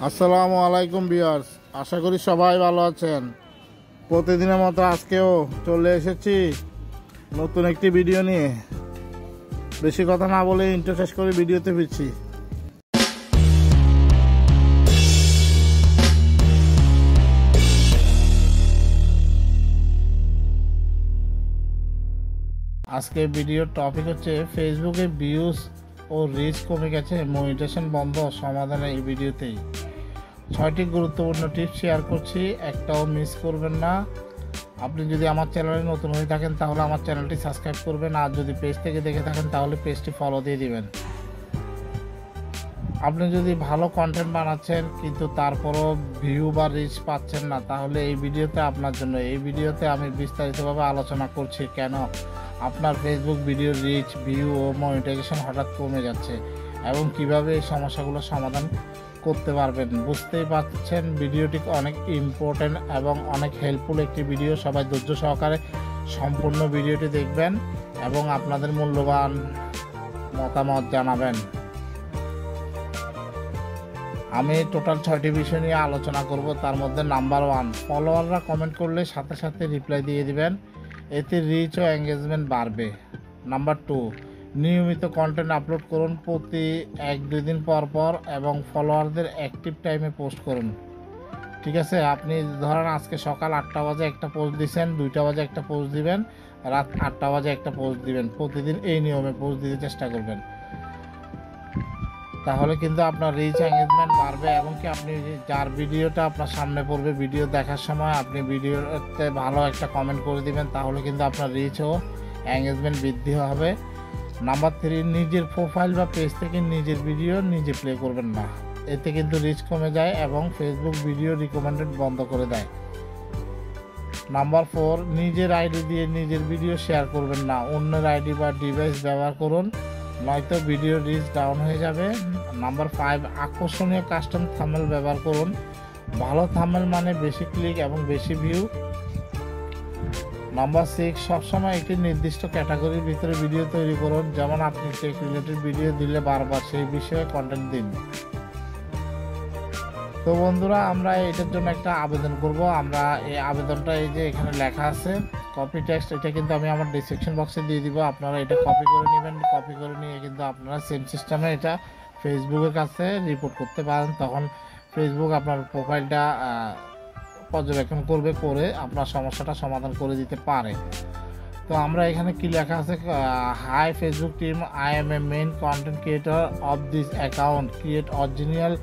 আসসালামু আলাইকুম ভিউয়ার্স, আশা করি সবাই ভালো আছেন। প্রতিদিনের মতো আজকেও চলে এসেছি নতুন একটি ভিডিও নিয়ে। বেশি কথা না বলে ইন্ট্রো শেষ করে ভিডিওতে ফিরছি। আজকে ভিডিওর টপিক হচ্ছে ফেসবুকে ভিউজ ও রিচ কমে গেছে, মনিটাইজেশন বন্ধ সমাধানে। এই ভিডিওতেই 6টি গুরুত্বপূর্ণ টিপস শেয়ার করছি, একটাও মিস করবেন না। আপনি যদি আমার চ্যানেলে নতুন হয়ে থাকেন তাহলে আমার চ্যানেলটি সাবস্ক্রাইব করবেন, আর যদি পেজ থেকে দেখে থাকেন তাহলে পেজটি ফলো দিয়ে দিবেন। আপনি যদি ভালো কন্টেন্ট বানাচ্ছেন কিন্তু তারপরও ভিউ বা রিচ পাচ্ছেন না, তাহলে এই ভিডিওতে আপনার জন্য। এই ভিডিওতে আমি বিস্তারিতভাবে আলোচনা করছি কেন আপনার ফেসবুক ভিডিও রিচ, ভিউ ও মনিটাইজেশন হঠাৎ কমে যাচ্ছে এবং কিভাবে এই সমস্যাগুলো সমাধান করতে পারবেন। বুঝতেই পারছেন ভিডিওটি অনেক ইম্পর্টেন্ট এবং অনেক হেল্পফুল একটি ভিডিও। সবাই ধৈর্য সহকারে সম্পূর্ণ ভিডিওটি দেখবেন এবং আপনাদের মূল্যবান মতামত জানাবেন। আমি টোটাল 6টি বিষয় নিয়ে আলোচনা করব। তার মধ্যে নাম্বার 1, ফলোয়াররা কমেন্ট করলে সাথে সাথে রিপ্লাই দিয়ে দিবেন, এতে রিচ ও এঙ্গেজমেন্ট বাড়বে। নাম্বার 2, নিয়মিত কন্টেন্ট আপলোড করুন, প্রতি 1-2 দিন পর পর এবং ফলোয়ারদের অ্যাক্টিভ টাইমে পোস্ট করুন। ঠিক আছে, আপনি ধরেন আজকে সকাল 8টা বাজে একটা পোস্ট দিচ্ছেন, 2টা বাজে একটা পোস্ট দিবেন, রাত 8টা বাজে একটা পোস্ট দিবেন। প্রতিদিন এই নিয়মে পোস্ট দিতে চেষ্টা করবেন, তাহলে কিন্তু আপনার রিচ এঙ্গেজমেন্ট বাড়বে। এবং কি আপনি যার ভিডিওটা আপনার সামনে পড়বে, ভিডিও দেখার সময় আপনি ভিডিওতে ভালো একটা কমেন্ট করে দিবেন, তাহলে কিন্তু আপনার রিচ ও এঙ্গেজমেন্ট বৃদ্ধি হবে। নাম্বার 3, নিজের প্রোফাইল বা পেজ থেকে নিজের ভিডিও নিজে প্লে করবেন না, এতে কিন্তু রিচ কমে যায় এবং ফেসবুক ভিডিও রিকমেন্ডেড বন্ধ করে দেয়। নাম্বার 4, নিজের আইডি দিয়ে নিজের ভিডিও শেয়ার করবেন না, অন্যের আইডি বা ডিভাইস ব্যবহার করুন, নয়তো ভিডিও রিচ ডাউন হয়ে যাবে। নাম্বার 5, আকর্ষণীয় কাস্টম থাম্বনেল ব্যবহার করুন, ভালো থাম্বনেল মানে বেশি ক্লিক এবং বেশি ভিউ। নাম্বার 6, সবসময় একটি নির্দিষ্ট ক্যাটাগরির ভিতরে ভিডিও তৈরি করুন, যেমন আপনি টেক রিলেটেড ভিডিও দিলে বারবার সেই বিষয়ে কন্টেন্ট দিন। তো বন্ধুরা, আমরা এটার জন্য একটা আবেদন করব। আমরা এই আবেদনটা এই যে এখানে লেখা আছে কপি টেক্সট, এটা কিন্তু আমি আমার ডিসক্রিপশন বক্সে দিয়ে দিব। আপনারা এটা কপি করে নেবেন, কপি করে নিয়ে কিন্তু আপনারা সেম সিস্টেমে এটা ফেসবুকের কাছে রিপোর্ট করতে পারেন। তখন ফেসবুক আপনার প্রোফাইলটা পর্যবেক্ষণ করবে, করে আপনার সমস্যাটা সমাধান করে দিতে পারে। তো আমরা এখানে কি লেখা আছে, high Facebook team, I M A main content creator of this account, create original,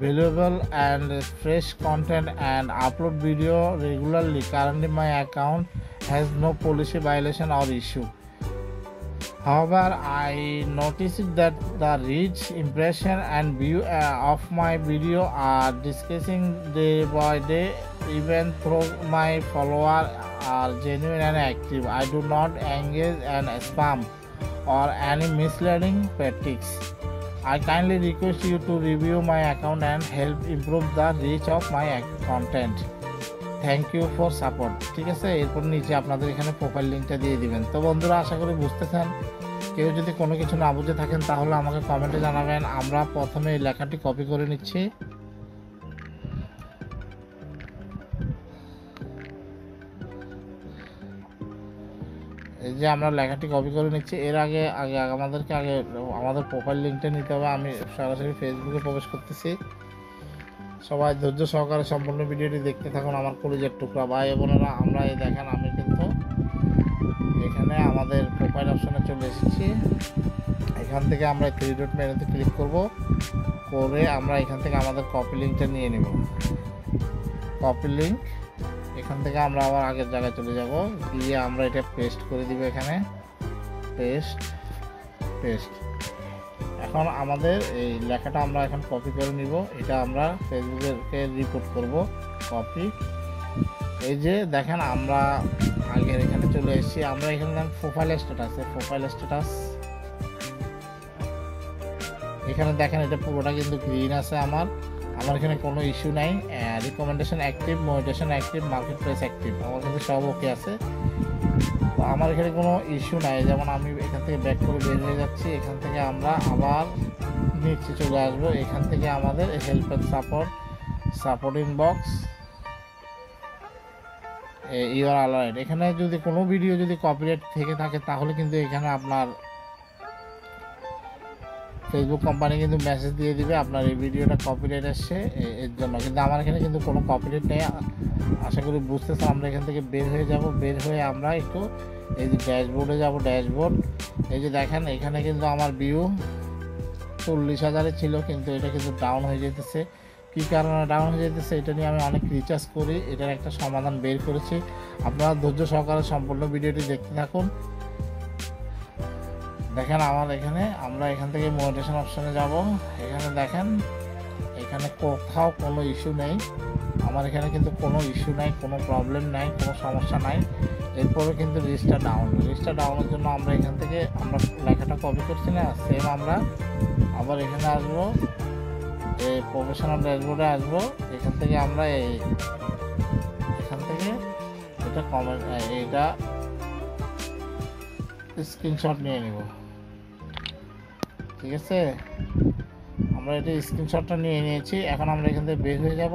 valuable and fresh content and upload video regularly. Currently my account has no policy violation or issue. However, I noticed that the reach, impression and view of my video are decreasing day by day, even though my followers are genuine and active. I do not engage in spam or any misleading tactics. I kindly request you to review my account and help improve the reach of my content. Thank you for support. ঠিক আছে, এরপর নিচে আপনাদের এখানে profile লিঙ্কটা দিয়ে দিবেন। তো বন্ধুরা, আশা করি বুঝতেছেন। কেউ যদি কোনো কিছু না বুঝে থাকেন তাহলে আমাকে কমেন্টে জানাবেন। আমরা প্রথমে এই লেখাটি কপি করে নিচ্ছি। এই যে আমরা লেখাটি কপি করে নিচ্ছি। এর আগে আমাদেরকে আমাদের প্রোফাইল লিঙ্কটা নিতে হবে। আমি সরাসরি ফেসবুকে প্রবেশ করতেছি। সবাই ধৈর্য সহকারে সম্পূর্ণ ভিডিওটি দেখতে থাকুন আমার কলিজার টুকরা ভাই বোনেরা। আমরা এই দেখেন, আমি কিন্তু এখানে আমাদের প্রোফাইল অপশনে চলে এসেছি। এখান থেকে আমরা 3 ডট মেনুতে ক্লিক করব, করে আমরা এখান থেকে আমাদের কপি লিঙ্কটা নিয়ে নেব। কপি লিঙ্ক, এখান থেকে আমরা আবার আগের জায়গায় চলে যাব, গিয়ে আমরা এটা পেস্ট করে দিব এখানে। পেস্ট। এখন আমাদের এই লেখাটা আমরা এখন কপি করে নিব, এটা আমরা ফেসবুকে রিপোর্ট করব। কপি, এই যে দেখেন আমরা আগের এখানে চলে এসেছি। আমরা এখানে প্রোফাইল স্ট্যাটাস, এখানে দেখেন এটা পুরোটা কিন্তু গ্রিন আছে। আমার এখানে কোনো ইস্যু নাই। Recommendation active, monetisation active, marketplace active, আমার কিন্তু সব ওকে আছে। তো আমার এখানে কোনো ইস্যু নাই। যেমন আমি এখান থেকে ব্যাক করে বের হয়ে যাচ্ছি, এখান থেকে আমরা আবার নিচে চলে আসবো। এখান থেকে আমাদের help and support inbox your alert. এখানে যদি কোনো ভিডিও যদি কপিরাইট থেকে থাকে তাহলে কিন্তু এখানে আপনার ফেসবুক কোম্পানি কিন্তু মেসেজ দিয়ে দিবে আপনার এই ভিডিওটা কপিরাইট আসছে এর জন্য। কিন্তু আমার এখানে কিন্তু কোনো কপিরাইট নেই, আশা করি বুঝতেছেন। আমরা এখান থেকে বের হয়ে যাব, বের হয়ে আমরা একটু এই যে ড্যাশবোর্ডে যাব। ড্যাশবোর্ড এই যে দেখেন এখানে কিন্তু আমার ভিউ 40,000 ছিল, কিন্তু এটা কিন্তু ডাউন হয়ে যেতেছে। কী কারণে ডাউন হয়ে যেতেছে এটা নিয়ে আমি অনেক রিচার্জ করি, এটার একটা সমাধান বের করেছি। আপনারা ধৈর্য সহকারে সম্পূর্ণ ভিডিওটি দেখতে থাকুন। দেখেন আমার এখানে আমরা এখান থেকে মনিটাইজেশন অপশনে যাব। এখানে দেখেন এখানে কোথাও কোনো ইস্যু নেই, আমার এখানে কিন্তু কোনো ইস্যু নাই, কোনো প্রবলেম নাই, কোনো সমস্যা নাই। এরপরে কিন্তু রিচটা ডাউনের জন্য আমরা এখান থেকে আমরা লেখাটা কপি করছি না, সেম আমরা আবার এখানে আসবো, এই প্রফেশনাল ড্যাশবোর্ডে আসবো। এখান থেকে আমরা এখান থেকে এটা কমেন্ট এটা স্ক্রিনশট নিয়ে নিব, ঠিক আছে। আমরা এটা স্ক্রিনশটটা নিয়ে নিয়েছি। এখন আমরা এখান থেকে বের হয়ে যাব,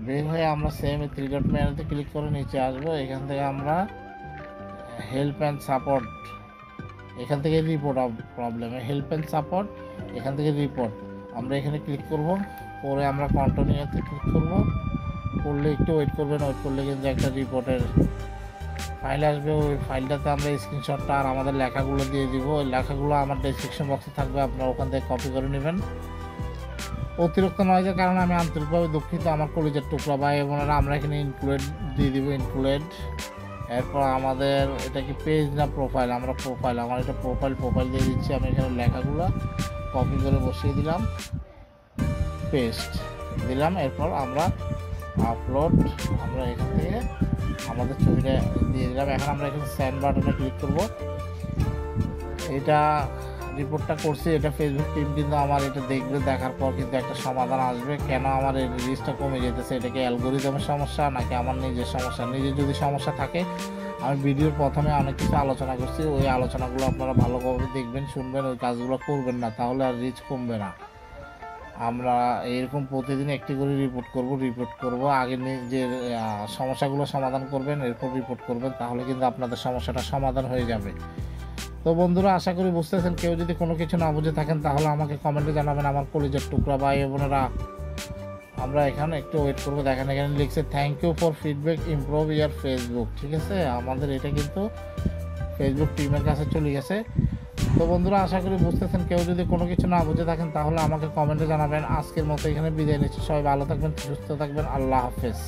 বের হয়ে আমরা সেম 3 ডট মেনুতে ক্লিক করে নিচে আসবো। এখান থেকে আমরা হেল্প অ্যান্ড সাপোর্ট, এখান থেকে রিপোর্ট প্রবলেমে হেল্প অ্যান্ড সাপোর্ট, এখান থেকে রিপোর্ট আমরা এখানে ক্লিক করব। করে আমরা কন্টিনিউতে ক্লিক করব, করলে একটু ওয়েট করবেন। ওয়েট করলে কিন্তু একটা রিপোর্টের ফাইল আসবে, ওই ফাইলটাতে আমরা স্ক্রিনশটটা আর আমাদের লেখাগুলো দিয়ে দিব। ওই লেখাগুলো আমার ডেসক্রিপশন বক্সে থাকবে, আপনারা ওখান থেকে কপি করে নেবেন। অতিরিক্ত নয়েজের কারণে আমি আন্তরিকভাবে দুঃখিত আমার কলিজার টুকরা ভাই বোনেরা। আমরা এখানে ইনক্লুড দিয়ে দিব, ইনক্লুড। এরপর আমাদের এটা কি পেজ না প্রোফাইল, আমরা প্রোফাইল, আমার এটা প্রোফাইল দিয়ে দিচ্ছি। আমি এখানে লেখাগুলো কপি করে বসিয়ে দিলাম, পেস্ট দিলাম। এরপর আমরা আপলোড, আমরা এখান থেকে আমাদের ছবিটা দিয়ে দিলাম। এখন আমরা এখানে সেন্ড বাটনে ক্লিক করব। এটা রিপোর্টটা করছি, এটা ফেসবুক টিম কিন্তু আমার এটা দেখবে, দেখার পর কিন্তু একটা সমাধান আসবে কেন আমার এই রিচটা কমে যেতেছে। এটা কি অ্যালগোরিদমের সমস্যা নাকি আমার নিজের সমস্যা? নিজের যদি সমস্যা থাকে, আমি ভিডিওর প্রথমে অনেক কিছু আলোচনা করছি, ওই আলোচনাগুলো আপনারা ভালোভাবে দেখবেন, শুনবেন, ওই কাজগুলো করবেন না, তাহলে আর রিচ কমবে না। আমরা এরকম প্রতিদিন একটি করে রিপোর্ট করব। আগে নিজের সমস্যাগুলো সমাধান করবেন, এরপর রিপোর্ট করবেন, তাহলে কিন্তু আপনাদের সমস্যাটা সমাধান হয়ে যাবে। তো বন্ধুরা, আশা করি বুঝতেছেন। কেউ যদি কোনো কিছু না বুঝে থাকেন তাহলে আমাকে কমেন্টে জানাবেন আমার কলিজার টুকরা ভাই বোনেরা। আমরা এখানে একটু ওয়েট করবো। দেখেন এখানে লিখছে thank you for feedback, improve your Facebook, ঠিক আছে। আমাদের এটা কিন্তু ফেসবুক টিমের কাছে চলে গেছে। তো বন্ধুরা, আশা করি বুঝতেছেন। কেউ যদি কোনো কিছু না বুঝে থাকেন তাহলে আমাকে কমেন্টে জানাবেন। আজকের মতো এখানে বিদায় নিচ্ছি। সবাই ভালো থাকবেন, সুস্থ থাকবেন। আল্লাহ হাফেজ।